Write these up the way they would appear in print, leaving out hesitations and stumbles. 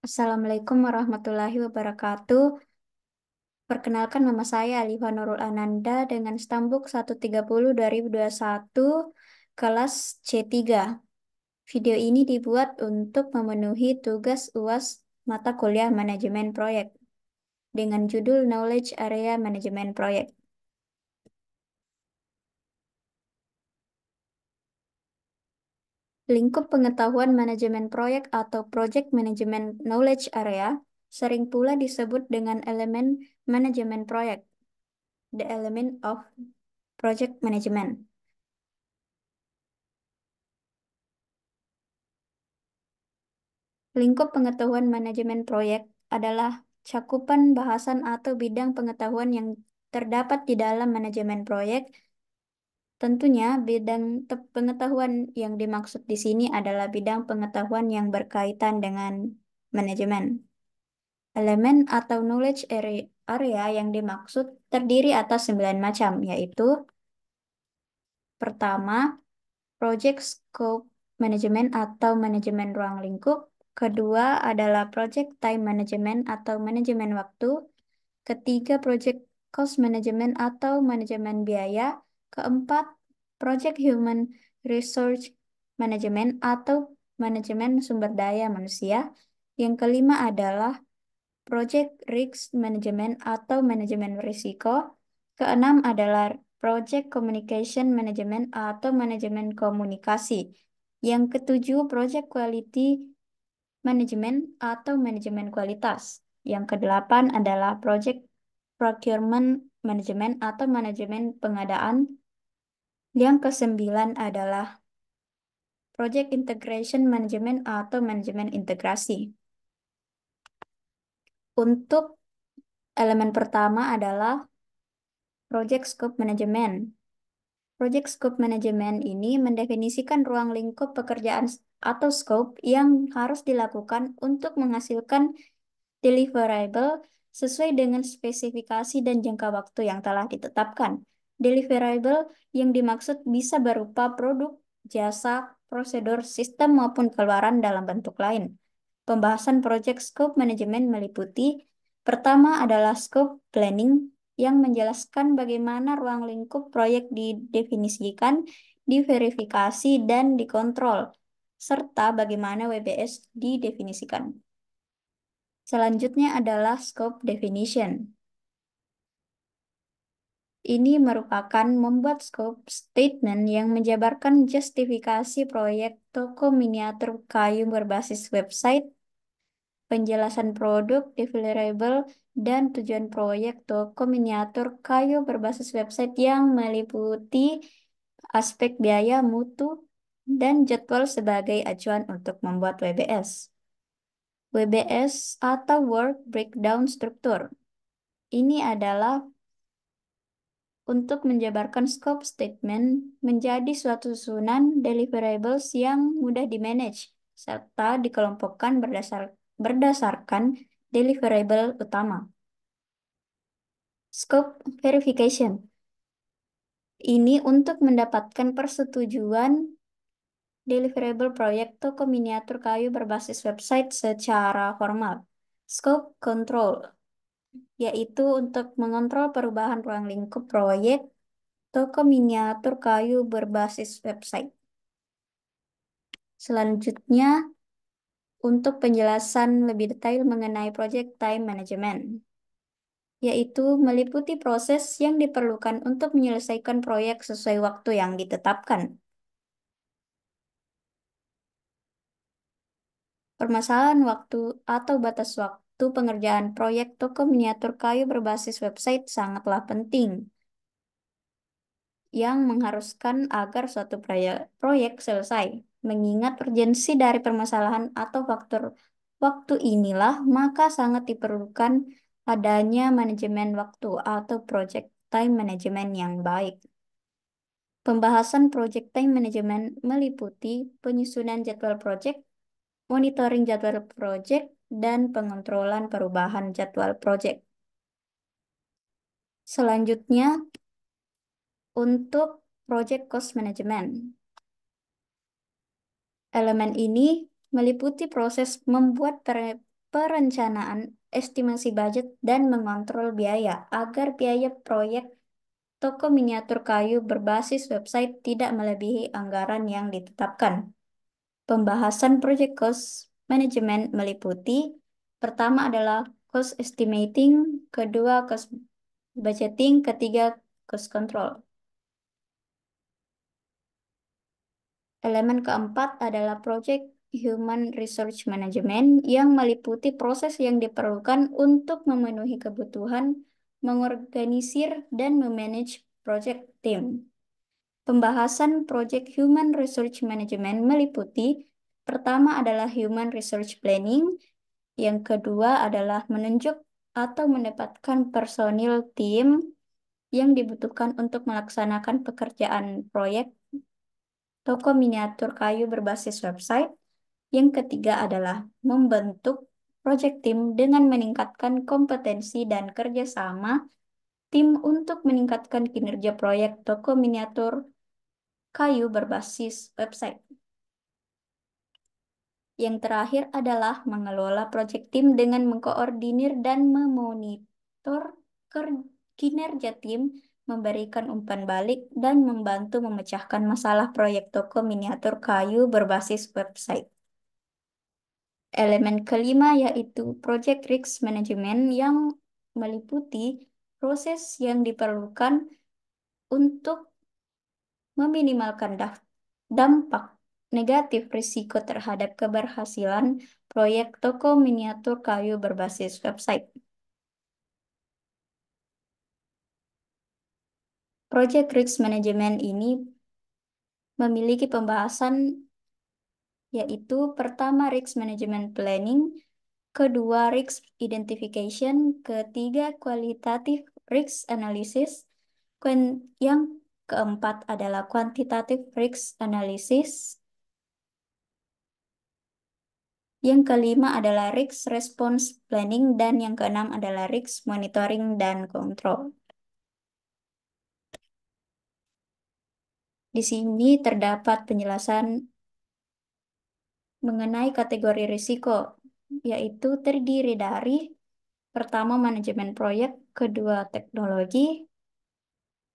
Assalamualaikum warahmatullahi wabarakatuh. Perkenalkan nama saya Alifa Nurul Ananda dengan stambuk 130 2021 kelas C3. Video ini dibuat untuk memenuhi tugas UAS mata kuliah manajemen proyek dengan judul Knowledge Area Management Project. Lingkup pengetahuan manajemen proyek atau Project Management Knowledge Area sering pula disebut dengan elemen manajemen proyek, the element of project management. Lingkup pengetahuan manajemen proyek adalah cakupan bahasan atau bidang pengetahuan yang terdapat di dalam manajemen proyek. Tentunya, bidang pengetahuan yang dimaksud di sini adalah bidang pengetahuan yang berkaitan dengan manajemen. Elemen atau knowledge area yang dimaksud terdiri atas 9 macam, yaitu pertama, project scope management atau manajemen ruang lingkup. Kedua adalah project time management atau manajemen waktu. Ketiga, project cost management atau manajemen biaya. Keempat, project human resource management atau manajemen sumber daya manusia. Yang kelima adalah project risk management atau manajemen risiko. Keenam adalah project communication management atau manajemen komunikasi. Yang ketujuh, project quality management atau manajemen kualitas. Yang kedelapan adalah project procurement management atau manajemen pengadaan. Yang kesembilan adalah project integration management atau manajemen integrasi. Untuk elemen pertama adalah project scope management. Project scope management ini mendefinisikan ruang lingkup pekerjaan atau scope yang harus dilakukan untuk menghasilkan deliverable sesuai dengan spesifikasi dan jangka waktu yang telah ditetapkan. Deliverable yang dimaksud bisa berupa produk, jasa, prosedur, sistem maupun keluaran dalam bentuk lain. Pembahasan project scope management meliputi pertama adalah scope planning yang menjelaskan bagaimana ruang lingkup proyek didefinisikan, diverifikasi, dan dikontrol, serta bagaimana WBS didefinisikan. Selanjutnya adalah scope definition. Ini merupakan membuat scope statement yang menjabarkan justifikasi proyek toko miniatur kayu berbasis website, penjelasan produk, deliverable, dan tujuan proyek toko miniatur kayu berbasis website yang meliputi aspek biaya, mutu, dan jadwal sebagai acuan untuk membuat WBS. WBS atau Work Breakdown Structure. Ini adalah untuk menjabarkan scope statement menjadi suatu susunan deliverables yang mudah di-manage, serta dikelompokkan berdasarkan deliverable utama. Scope verification. Ini untuk mendapatkan persetujuan deliverable proyek toko miniatur kayu berbasis website secara formal. Scope control, yaitu untuk mengontrol perubahan ruang lingkup proyek toko miniatur kayu berbasis website. Selanjutnya, untuk penjelasan lebih detail mengenai project time management, yaitu meliputi proses yang diperlukan untuk menyelesaikan proyek sesuai waktu yang ditetapkan. Permasalahan waktu atau batas waktu pengerjaan proyek toko miniatur kayu berbasis website sangatlah penting, yang mengharuskan agar suatu proyek selesai. Mengingat urgensi dari permasalahan atau faktor waktu inilah, maka sangat diperlukan adanya manajemen waktu atau project time management yang baik. Pembahasan project time management meliputi penyusunan jadwal project, monitoring jadwal project, dan pengontrolan perubahan jadwal project. Selanjutnya, untuk project cost management. Elemen ini meliputi proses membuat perencanaan, estimasi budget, dan mengontrol biaya agar biaya proyek toko miniatur kayu berbasis website tidak melebihi anggaran yang ditetapkan. Pembahasan project cost management meliputi pertama adalah cost estimating, kedua cost budgeting, ketiga cost control. Elemen keempat adalah project human resource management yang meliputi proses yang diperlukan untuk memenuhi kebutuhan, mengorganisir, dan memanage project team. Pembahasan project human resource management meliputi pertama adalah human resource planning, yang kedua adalah menunjuk atau mendapatkan personil tim yang dibutuhkan untuk melaksanakan pekerjaan proyek toko miniatur kayu berbasis website. Yang ketiga adalah membentuk project team dengan meningkatkan kompetensi dan kerjasama tim untuk meningkatkan kinerja proyek toko miniatur kayu berbasis website. Yang terakhir adalah mengelola project team dengan mengkoordinir dan memonitor kinerja tim, memberikan umpan balik, dan membantu memecahkan masalah proyek toko miniatur kayu berbasis website. Elemen kelima yaitu project risk management yang meliputi proses yang diperlukan untuk meminimalkan dampak negatif risiko terhadap keberhasilan proyek toko miniatur kayu berbasis website. Project risk management ini memiliki pembahasan yaitu pertama risk management planning, kedua risk identification, ketiga qualitative risk analysis, yang keempat adalah quantitative risk analysis, yang kelima adalah risk response planning, dan yang keenam adalah risk monitoring dan control. Di sini terdapat penjelasan mengenai kategori risiko, yaitu terdiri dari pertama manajemen proyek, kedua teknologi,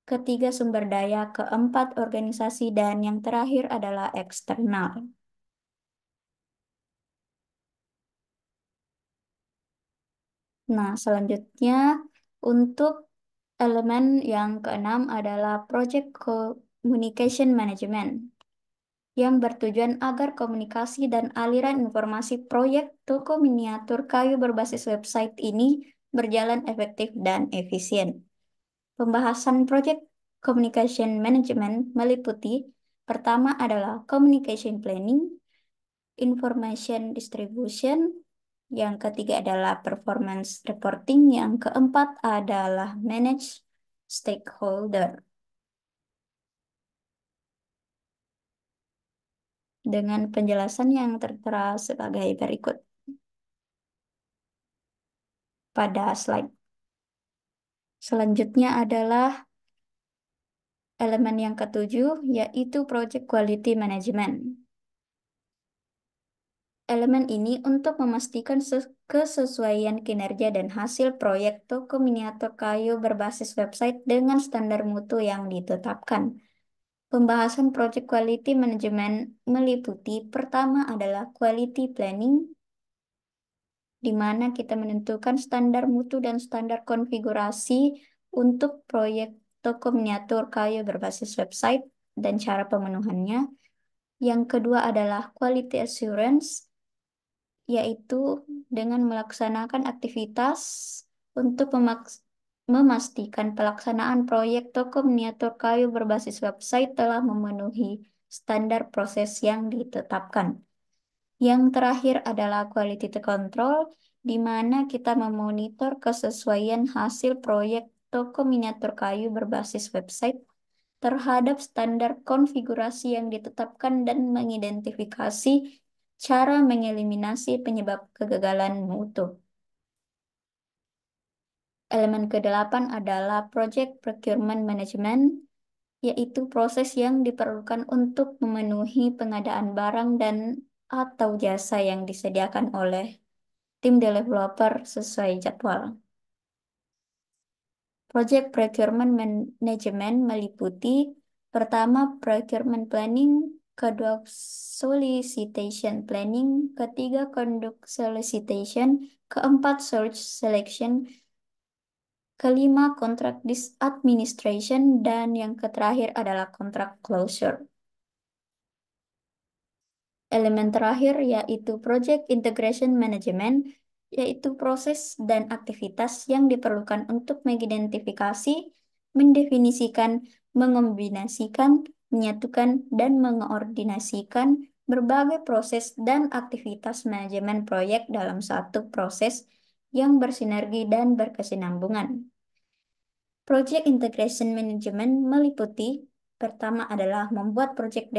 ketiga sumber daya, keempat organisasi, dan yang terakhir adalah eksternal. Nah, selanjutnya untuk elemen yang keenam adalah Project Communication Management yang bertujuan agar komunikasi dan aliran informasi proyek toko miniatur kayu berbasis website ini berjalan efektif dan efisien. Pembahasan Project Communication Management meliputi pertama adalah Communication Planning, Information Distribution, yang ketiga adalah Performance Reporting, yang keempat adalah Manage Stakeholder. Dengan penjelasan yang tertera sebagai berikut pada slide. Selanjutnya adalah elemen yang ketujuh, yaitu Project Quality Management. Elemen ini untuk memastikan kesesuaian kinerja dan hasil proyek toko miniatur kayu berbasis website dengan standar mutu yang ditetapkan. Pembahasan Project Quality Management meliputi pertama adalah Quality Planning, di mana kita menentukan standar mutu dan standar konfigurasi untuk proyek toko miniatur kayu berbasis website dan cara pemenuhannya. Yang kedua adalah Quality Assurance, yaitu dengan melaksanakan aktivitas untuk memastikan pelaksanaan proyek toko miniatur kayu berbasis website telah memenuhi standar proses yang ditetapkan. Yang terakhir adalah quality control, di mana kita memonitor kesesuaian hasil proyek toko miniatur kayu berbasis website terhadap standar konfigurasi yang ditetapkan dan mengidentifikasi cara mengeliminasi penyebab kegagalan mutu. Elemen kedelapan adalah Project Procurement Management, yaitu proses yang diperlukan untuk memenuhi pengadaan barang dan atau jasa yang disediakan oleh tim developer sesuai jadwal. Project Procurement Management meliputi pertama procurement planning, kedua solicitation planning, ketiga conduct solicitation, keempat search selection, kelima contract administration, dan yang terakhir adalah contract closure. Elemen terakhir yaitu Project Integration Management, yaitu proses dan aktivitas yang diperlukan untuk mengidentifikasi, mendefinisikan, mengombinasikan, menyatukan, dan mengoordinasikan berbagai proses dan aktivitas manajemen proyek dalam satu proses yang bersinergi dan berkesinambungan. Project Integration Management meliputi pertama adalah membuat project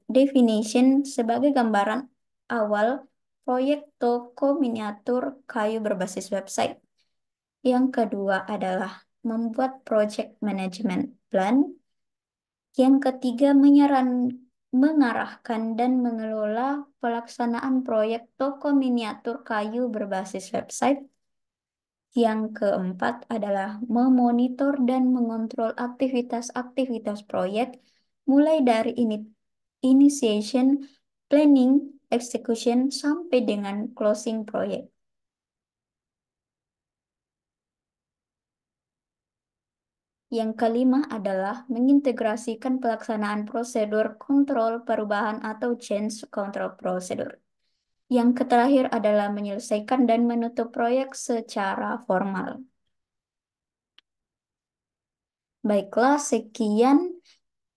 definition sebagai gambaran awal proyek toko miniatur kayu berbasis website. Yang kedua adalah membuat project management plan. Yang ketiga mengarahkan dan mengelola pelaksanaan proyek toko miniatur kayu berbasis website. Yang keempat adalah memonitor dan mengontrol aktivitas-aktivitas proyek, mulai dari initiation, planning, execution, sampai dengan closing proyek. Yang kelima adalah mengintegrasikan pelaksanaan prosedur kontrol perubahan atau change control procedure. Yang terakhir adalah menyelesaikan dan menutup proyek secara formal. Baiklah, sekian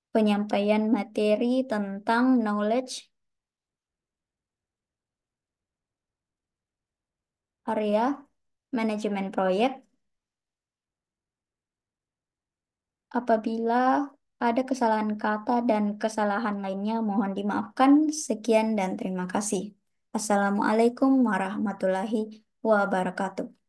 penyampaian materi tentang knowledge area manajemen proyek. Apabila ada kesalahan kata dan kesalahan lainnya, mohon dimaafkan. Sekian dan terima kasih. Assalamualaikum warahmatullahi wabarakatuh.